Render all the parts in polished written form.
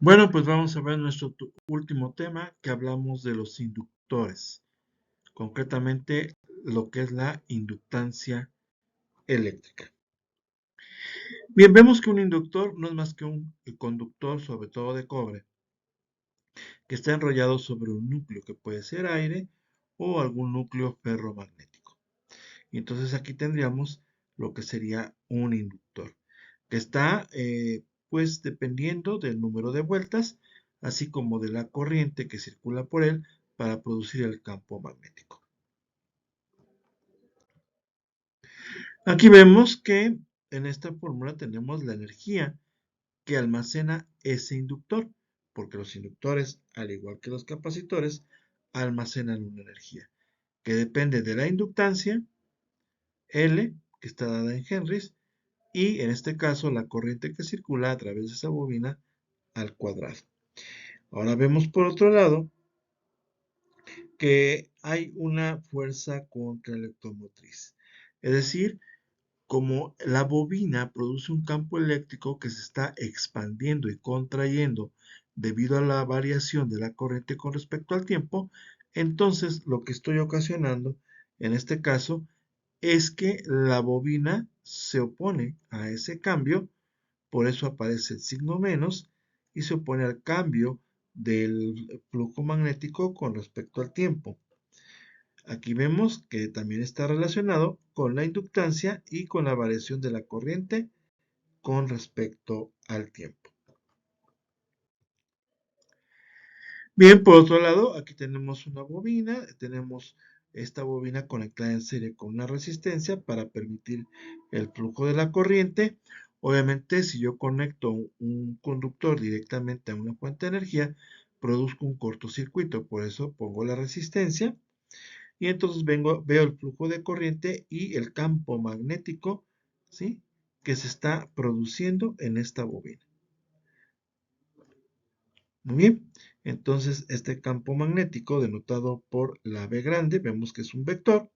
Bueno, pues vamos a ver nuestro último tema que hablamos de los inductores, concretamente lo que es la inductancia eléctrica. Bien, vemos que un inductor no es más que un conductor, sobre todo de cobre, que está enrollado sobre un núcleo que puede ser aire o algún núcleo ferromagnético. Y entonces aquí tendríamos lo que sería un inductor, que está pues dependiendo del número de vueltas, así como de la corriente que circula por él para producir el campo magnético. Aquí vemos que en esta fórmula tenemos la energía que almacena ese inductor, porque los inductores, al igual que los capacitores, almacenan una energía que depende de la inductancia, L, que está dada en henries, y en este caso la corriente que circula a través de esa bobina al cuadrado. Ahora vemos por otro lado que hay una fuerza contraelectromotriz. Es decir, como la bobina produce un campo eléctrico que se está expandiendo y contrayendo debido a la variación de la corriente con respecto al tiempo, entonces lo que estoy ocasionando en este caso es que la bobina se opone a ese cambio, por eso aparece el signo menos y se opone al cambio del flujo magnético con respecto al tiempo. Aquí vemos que también está relacionado con la inductancia y con la variación de la corriente con respecto al tiempo. Bien, por otro lado, aquí tenemos una bobina, tenemos esta bobina conectada en serie con una resistencia para permitir el flujo de la corriente. Obviamente, si yo conecto un conductor directamente a una fuente de energía, produzco un cortocircuito, por eso pongo la resistencia y entonces veo el flujo de corriente y el campo magnético, ¿sí?, que se está produciendo en esta bobina. Muy bien, entonces este campo magnético denotado por la B grande, vemos que es un vector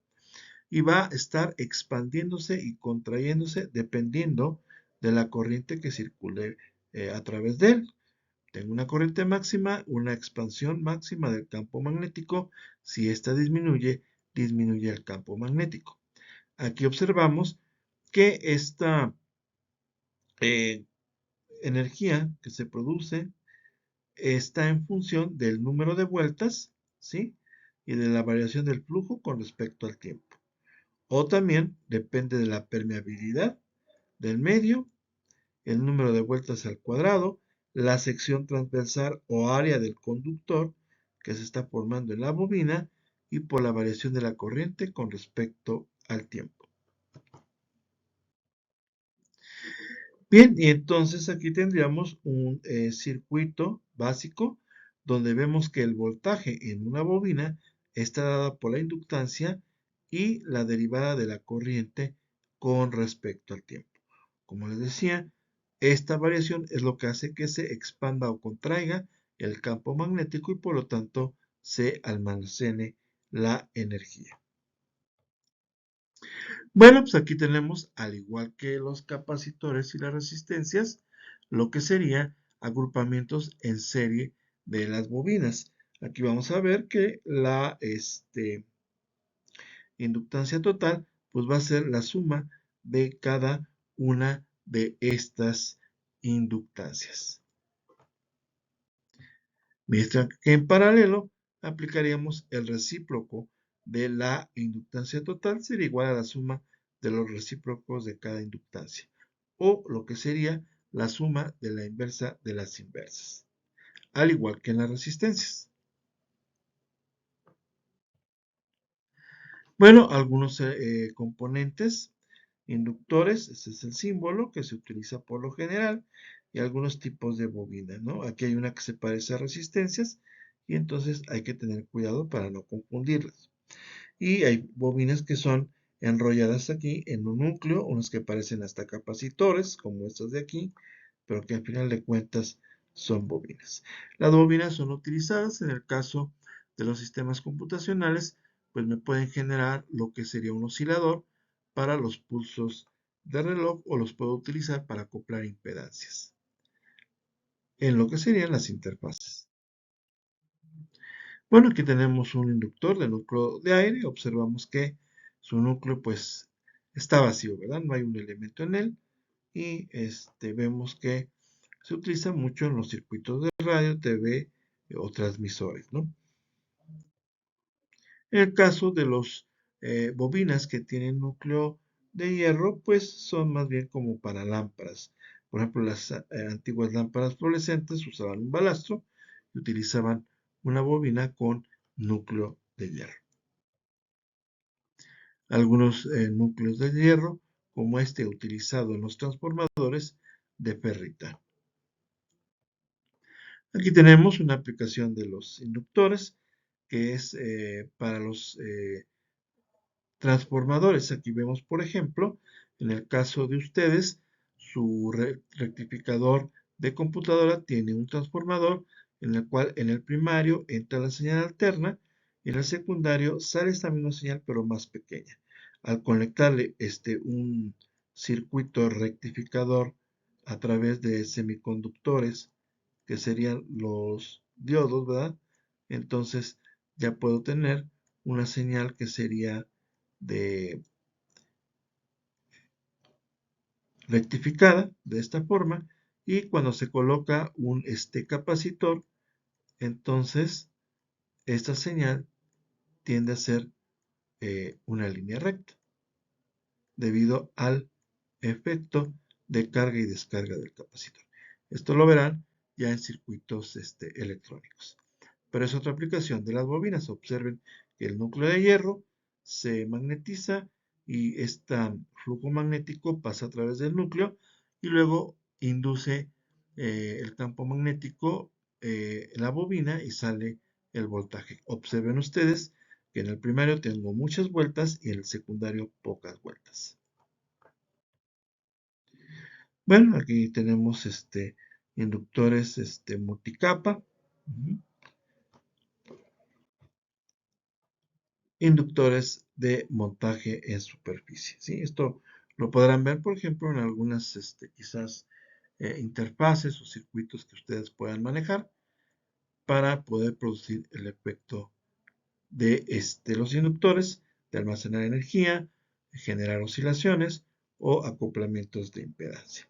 y va a estar expandiéndose y contrayéndose dependiendo de la corriente que circule a través de él. Tengo una corriente máxima, una expansión máxima del campo magnético. Si esta disminuye, disminuye el campo magnético. Aquí observamos que esta eh, energía que se produce está en función del número de vueltas, ¿sí?, y de la variación del flujo con respecto al tiempo. O también depende de la permeabilidad del medio, el número de vueltas al cuadrado, la sección transversal o área del conductor que se está formando en la bobina y por la variación de la corriente con respecto al tiempo. Bien, y entonces aquí tendríamos un circuito básico donde vemos que el voltaje en una bobina está dada por la inductancia y la derivada de la corriente con respecto al tiempo. Como les decía, esta variación es lo que hace que se expanda o contraiga el campo magnético y por lo tanto se almacene la energía. Bueno, pues aquí tenemos, al igual que los capacitores y las resistencias, lo que sería agrupamientos en serie de las bobinas. Aquí vamos a ver que la inductancia total pues va a ser la suma de cada una de estas inductancias. Mientras que en paralelo aplicaríamos el recíproco de la inductancia total, sería igual a la suma de los recíprocos de cada inductancia, o lo que sería la suma de la inversa de las inversas, al igual que en las resistencias. Bueno, algunos componentes inductores, ese es el símbolo que se utiliza por lo general, y algunos tipos de bobina, ¿no? Aquí hay una que se parece a resistencias y entonces hay que tener cuidado para no confundirlas. Y hay bobinas que son enrolladas aquí en un núcleo, unas que parecen hasta capacitores, como estas de aquí, pero que al final de cuentas son bobinas. Las bobinas son utilizadas en el caso de los sistemas computacionales, pues me pueden generar lo que sería un oscilador para los pulsos de reloj o los puedo utilizar para acoplar impedancias. en lo que serían las interfaces. Bueno, aquí tenemos un inductor de núcleo de aire. Observamos que su núcleo pues está vacío, ¿verdad? No hay un elemento en él. Y vemos que se utiliza mucho en los circuitos de radio, TV o transmisores, ¿no? En el caso de los bobinas que tienen núcleo de hierro, pues son más bien como para lámparas. Por ejemplo, las antiguas lámparas fluorescentes usaban un balastro y utilizaban una bobina con núcleo de hierro. Algunos núcleos de hierro, como este utilizado en los transformadores de ferrita. Aquí tenemos una aplicación de los inductores que es para los transformadores. Aquí vemos, por ejemplo, en el caso de ustedes, su rectificador de computadora tiene un transformador en el cual en el primario entra la señal alterna y en el secundario sale esta misma señal pero más pequeña. Al conectarle un circuito rectificador a través de semiconductores, que serían los diodos, ¿verdad? Entonces ya puedo tener una señal que sería de rectificada de esta forma, y cuando se coloca un capacitor, entonces esta señal tiende a ser una línea recta debido al efecto de carga y descarga del capacitor. Esto lo verán ya en circuitos electrónicos. Pero es otra aplicación de las bobinas. Observen que el núcleo de hierro se magnetiza y este flujo magnético pasa a través del núcleo y luego induce el campo magnético en la bobina y sale el voltaje. Observen ustedes que en el primario tengo muchas vueltas y en el secundario pocas vueltas. Bueno, aquí tenemos inductores multicapa. Inductores de montaje en superficie, ¿sí? Esto lo podrán ver, por ejemplo, en algunas quizás interfaces o circuitos que ustedes puedan manejar para poder producir el efecto de los inductores, de almacenar energía, generar oscilaciones o acoplamientos de impedancia.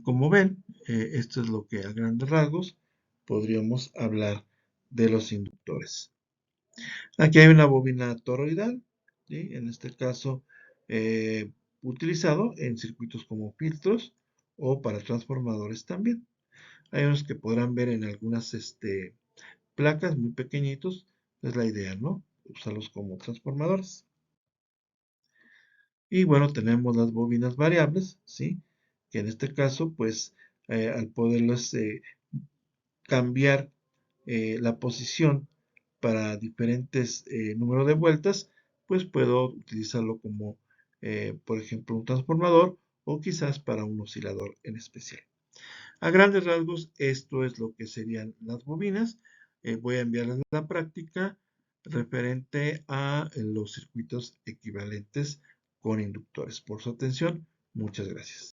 Como ven, esto es lo que a grandes rasgos podríamos hablar de los inductores. Aquí hay una bobina toroidal, ¿sí? En este caso utilizado en circuitos como filtros o para transformadores también. Hay unos que podrán ver en algunas placas muy pequeñitos, es la idea, ¿no? Usarlos como transformadores. Y bueno, tenemos las bobinas variables, ¿sí? Que en este caso, pues, al poderlas cambiar la posición para diferentes números de vueltas, pues puedo utilizarlo como, por ejemplo, un transformador o quizás para un oscilador en especial. A grandes rasgos, esto es lo que serían las bobinas. Voy a enviarles la práctica referente a los circuitos equivalentes con inductores. Por su atención, muchas gracias.